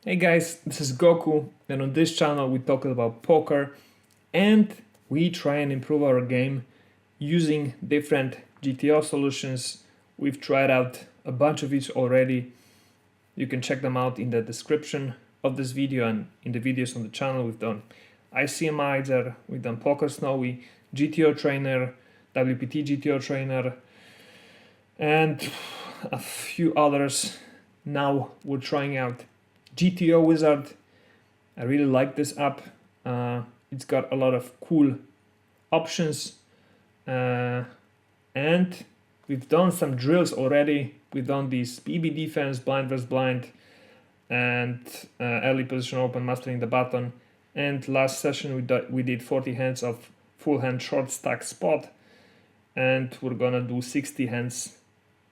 Hey guys, this is Goku, and on this channel we talk about poker and we try and improve our game using different GTO solutions. We've tried out a bunch of each already. You can check them out in the description of this video and in the videos on the channel. We've done ICMizer, we've done Poker Snowy, GTO Trainer, WPT GTO Trainer, and a few others. Now we're trying out GTO Wizard. I really like this app. It's got a lot of cool options, and we've done some drills already. We've done these BB defense, blind versus blind, and early position open, mastering the button. And last session we did 40 hands of full hand short stack spot, and we're gonna do 60 hands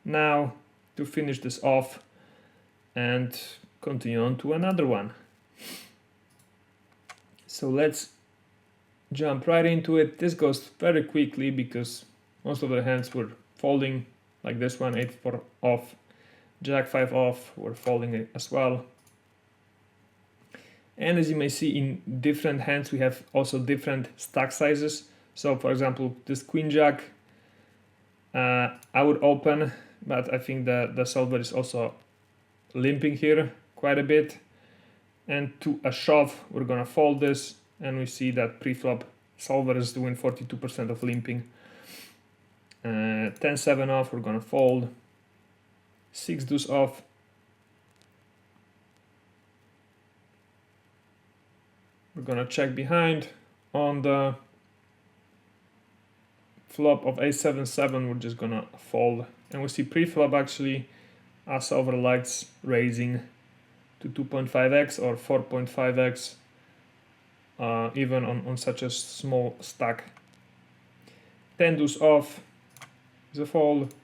now to finish this off and continue on to another one. So let's jump right into it. This goes very quickly because most of the hands were folding, like this one, 8-4 off, Jack 5 off, we're folding as well. And as you may see, in different hands we have also different stack sizes. So for example, this Queen Jack, I would open, but I think the solver is also limping here quite a bit, and to a shove we're gonna fold this, and we see that pre-flop solver is doing 42% of limping. 10-7 off, we're gonna fold. 6 deuce off, we're gonna check behind. On the flop of a7-7 we're just gonna fold, and we see pre-flop actually our solver likes raising to 2.5x or 4.5x, even on such a small stack. 10 deuce off is a fold.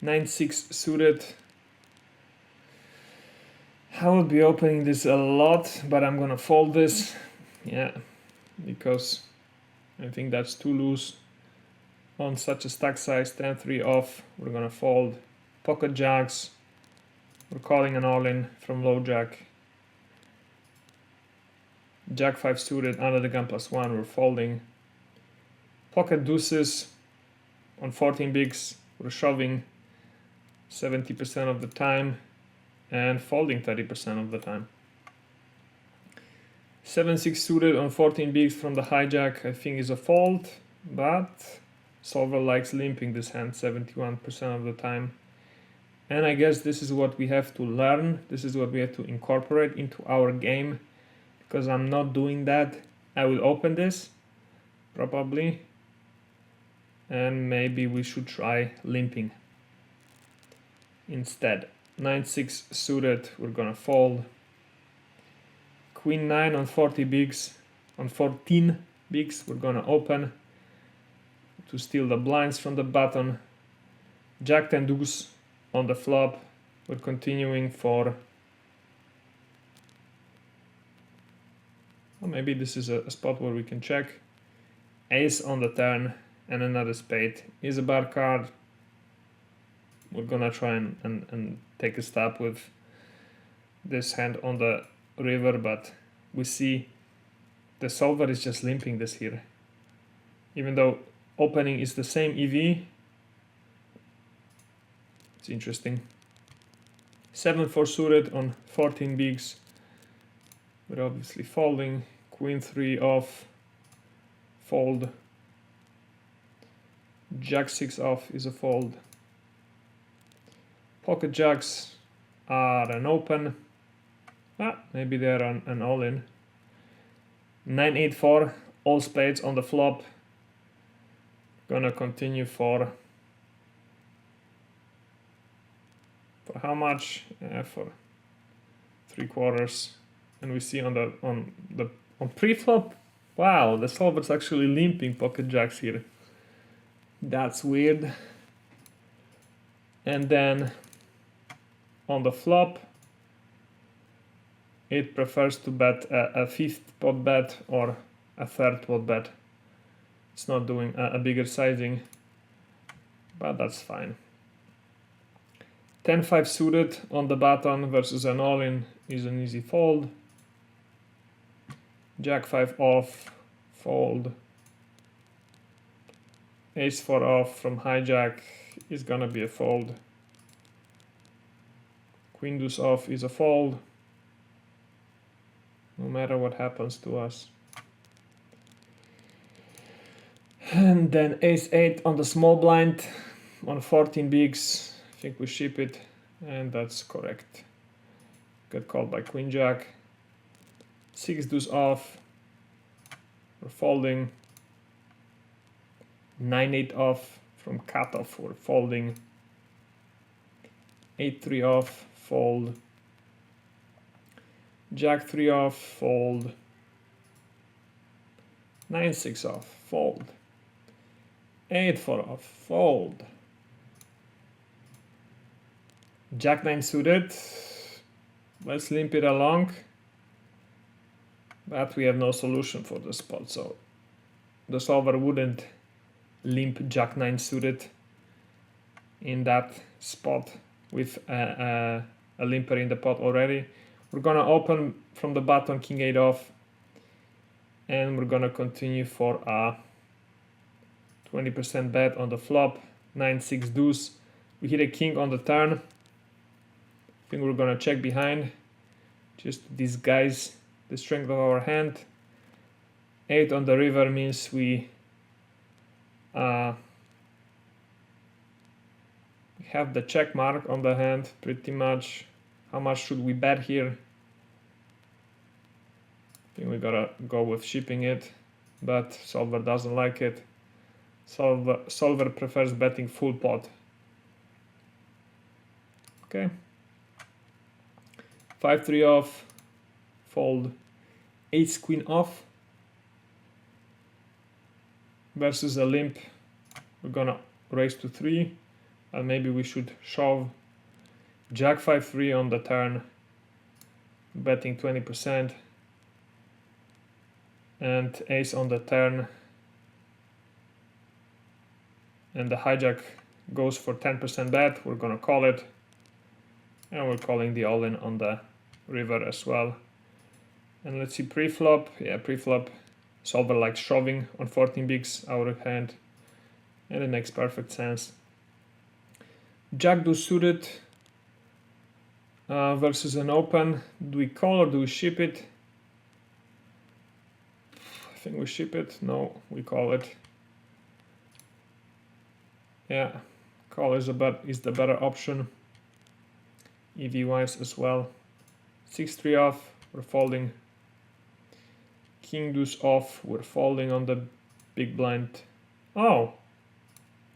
9-6 suited. I will be opening this a lot, but I'm gonna fold this, yeah, because I think that's too loose on such a stack size. 10-3 off, we're gonna fold. Pocket jacks, we're calling an all-in from low jack. Jack 5 suited under the gun +1, we're folding. Pocket deuces on 14 bigs, we're shoving 70% of the time and folding 30% of the time. 7-6 suited on 14 bigs from the hijack, I think is a fold, but solver likes limping this hand 71% of the time. And I guess this is what we have to learn. This is what we have to incorporate into our game, because I'm not doing that. I will open this, probably, and maybe we should try limping instead. 9-6 suited, we're gonna fold. Queen 9 on 40 bigs, on 14 bigs, we're gonna open to steal the blinds from the button. Jack 10 deuce on the flop, we're continuing for, well, maybe this is a spot where we can check. Ace on the turn and another spade is a bar card. We're gonna try and take a stab with this hand on the river, but we see the solver is just limping this here. Even though opening is the same EV, it's interesting. 7-4 suited on 14 bigs, we're obviously folding. Queen 3 off, fold. Jack 6 off is a fold. Pocket jacks are an open. Maybe they're an all-in. 9-8-4, all spades on the flop. Gonna continue for how much? For 3/4. And we see on pre-flop, wow, the solver's actually limping pocket jacks here. That's weird. And then on the flop, it prefers to bet a 5th pot bet or a 3rd pot bet. It's not doing a bigger sizing, but that's fine. 10-5 suited on the button versus an all-in is an easy fold. Jack 5 off, fold. Ace 4 off from hijack is gonna be a fold. Queen deuce off is a fold, no matter what happens to us. And then ace 8 on the small blind on 14 bigs. I think we ship it, and that's correct. Got called by queen jack. 6 deuce off, we're folding. 9-8 off from cutoff, we're folding. 8-3 off, fold. Jack 3 off, fold. 9-6 off, fold. 8-4 off, fold. Jack 9 suited. Let's limp it along. But we have no solution for the spot, so the solver wouldn't limp Jack 9 suited in that spot with a limper in the pot already. We're gonna open from the button King 8 off, and we're gonna continue for a 20% bet on the flop. 9-6 deuce. We hit a king on the turn. I think we're gonna check behind just to disguise the strength of our hand. 8 on the river means we have the check mark on the hand pretty much. How much should we bet here? I think we gotta go with shipping it, but solver doesn't like it. Solver prefers betting full pot. Okay. 5-3 off, fold. Ace queen off versus a limp. We're gonna raise to 3, and maybe we should shove. Jack 5-3 on the turn, betting 20%, and ace on the turn, and the hijack goes for 10% bet. We're gonna call it, and we're calling the all-in on the river as well. And let's see pre-flop. Yeah, pre-flop solver likes shoving on 14 bigs out of hand, and it makes perfect sense. Jack deuce suited versus an open. Do we call or do we ship it? I think we ship it. No, we call it. Yeah, call is the better option. EV wise as well. 6-3 off, we're folding. King deuce off, we're folding on the big blind. Oh,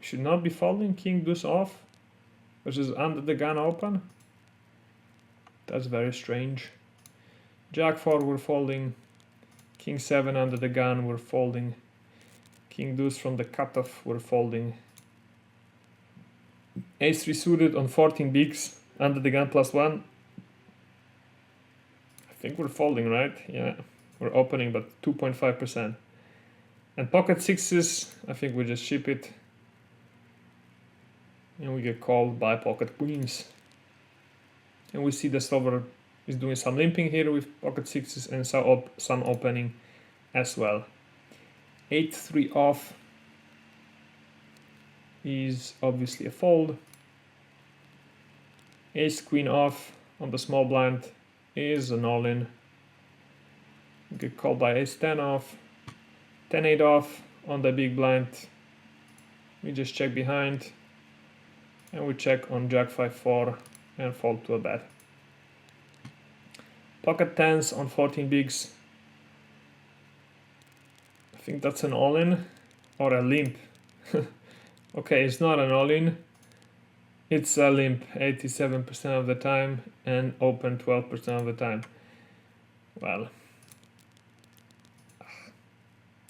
should not be folding king deuce off versus under the gun open. That's very strange. Jack 4, we're folding. King 7 under the gun, we're folding. King deuce from the cutoff, we're folding. Ace 3 suited on 14 bigs under the gun +1. I think we're folding, right? Yeah, we're opening, but 2.5%. And pocket sixes, I think we just ship it. And we get called by pocket queens. And we see the solver is doing some limping here with pocket sixes and some opening as well. 8-3 off is obviously a fold. Ace queen off on the small blind is an all-in. Get called by ace 10 off. 10-8 off on the big blind. We just check behind, and we check on Jack 5-4 and fold to a bet. Pocket tens on 14 bigs. I think that's an all-in or a limp. Okay, it's not an all-in. It's a limp 87% of the time and open 12% of the time. Well,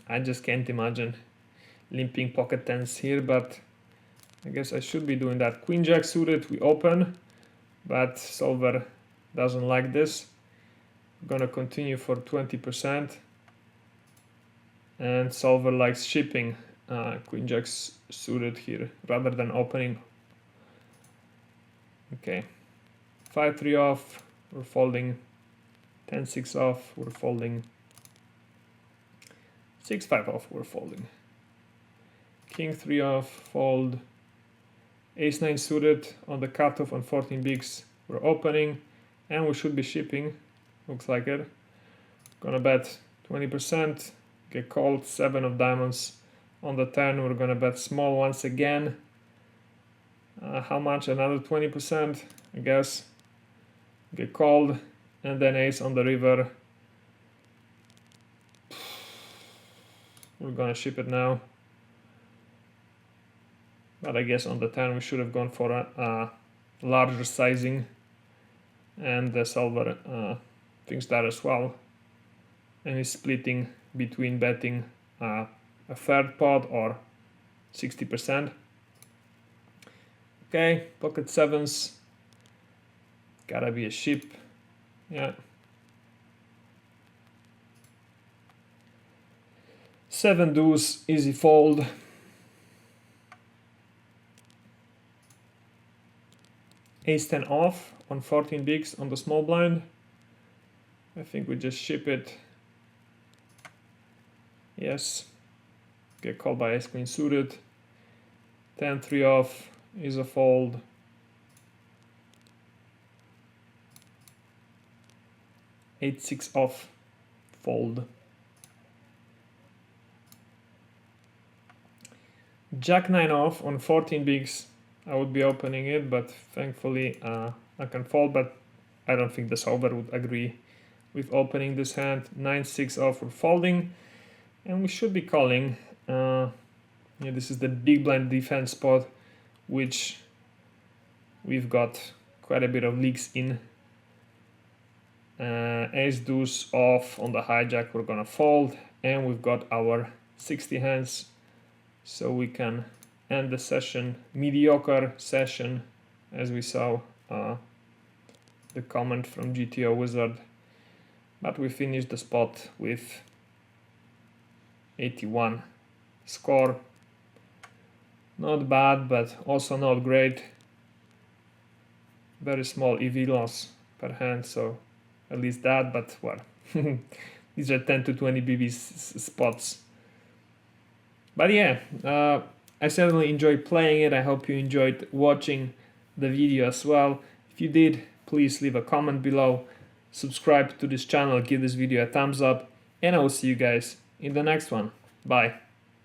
I just can't imagine limping pocket tens here, but I guess I should be doing that. Queen jack suited, we open, but solver doesn't like this. We're gonna continue for 20%, and solver likes shipping queen jack suited here rather than opening. Okay, 5-3 off, we're folding. 10-6 off, we're folding. 6-5 off, we're folding. King 3 off, fold. Ace-9 suited on the cutoff on 14 bigs, we're opening, and we should be shipping, looks like it. Gonna bet 20%, get called. 7 of diamonds on the turn, we're gonna bet small once again. How much? Another 20%, I guess. Get called, and then ace on the river. We're gonna ship it now. But I guess on the turn we should have gone for a larger sizing, and the solver thinks that as well, and is splitting between betting a third pot or 60%. Okay, pocket sevens, gotta be a ship, yeah. 7 deuce, easy fold. Ace-10 off on 14 bigs on the small blind. I think we just ship it. Yes. Get called by ace-queen suited. 10-3 off is a fold. Eight-6 off, fold. Jack-9 off on 14 bigs. I would be opening it, but thankfully I can fold, but I don't think the solver would agree with opening this hand. 9-6 off for folding, and we should be calling. Yeah, this is the big blind defense spot, which we've got quite a bit of leaks in. Ace deuce off on the hijack, we're gonna fold, and we've got our 60 hands, so we can end the session. Mediocre session, as we saw the comment from GTO Wizard, but we finished the spot with 81 score. Not bad, but also not great. Very small EV loss per hand, so at least that, but well, these are 10 to 20 BB spots. But yeah, I certainly enjoyed playing it. I hope you enjoyed watching the video as well. If you did, please leave a comment below, subscribe to this channel, give this video a thumbs up, and I will see you guys in the next one. Bye.